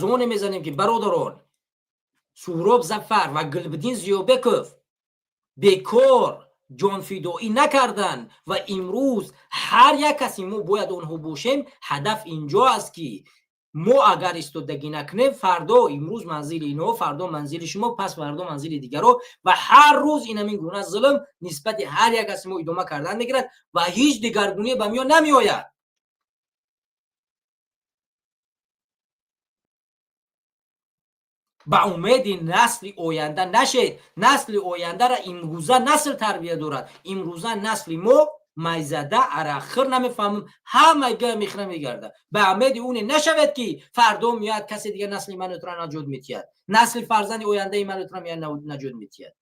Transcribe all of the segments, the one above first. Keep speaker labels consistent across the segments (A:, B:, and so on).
A: اون میزنیم که برادران سهراب ظفر و گلبدین ضیابکوف بکار جان فدایی نکردن و امروز هر یک کسی ما باید اونها باشیم. هدف اینجا است که ما اگر استودگی نکنیم فردا امروز منزل اینها، فردا منزل شما، پس فردا منزل دیگرها و هر روز این همین گونه ظلم نسبت هر یک از ما ادامه کردن میگیرد و هیچ دیگرگونی به میان نمی آید. با امید نسل آینده نشید. نسل آینده را امروزه نسل تربیت دارد. امروزه نسل ما میزده اراخر نمیفهمم، همه گه میخره میگرده. به امید اون نشود که فردا میاد کسی دیگه نسل من را نجات میتید، نسل فرزند آینده من را نجات میتید.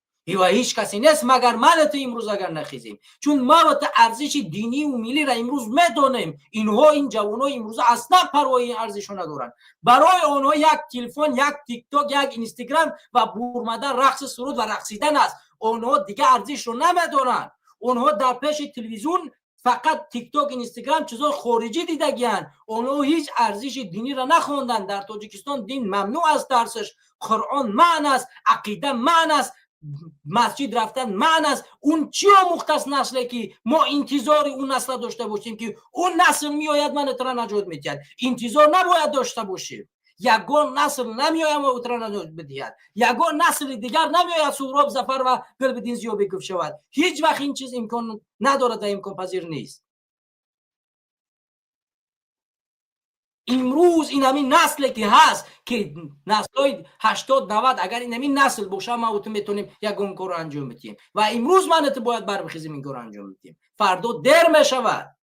A: و هیچ کسی نیست مگر من تو امروز اگر نخیزیم، چون ما با ارزش دینی و ملی را امروز میدونیم. اینها این جوانها امروز اصلا پروای این ارزش رو ندارن. برای آنها یک تلفن، یک تیک تاک، یک اینستاگرام و برمدن رقص سرود و رقصیدن است. آنها دیگه ارزش رو نمیدونن. آنها در پیش تلویزیون فقط تیک تاک، اینستاگرام چیزای خارجی دیدگیان. آنها هیچ ارزش دینی را نخوندن. در تاجیکستان دین ممنوع است درسش، قرآن معنی است، عقیده معنی است، مسجد رفتن معنی است. اون چی مختص نسله که ما انتظار اون نسل داشته باشیم که اون نسل میآید من اترا نجات میدهد؟ انتظار نباید داشته باشیم. یگان نسل نمیآید ما اترا نجات بدهد، یگان نسل دیگر نمیآید سهراب ظفر و گلبدین ضیابکوف شود. هیچ وقت این چیز امکان ندارد و امکان پذیر نیست. امروز این همین نسلی که هست که نسل‌های 80 90 اگر این همین نسل باشه ما تو میتونیم یک کار انجام بدیم و امروز من باید بربخیزیم این کار انجام بدیم. فردا دیر میشود.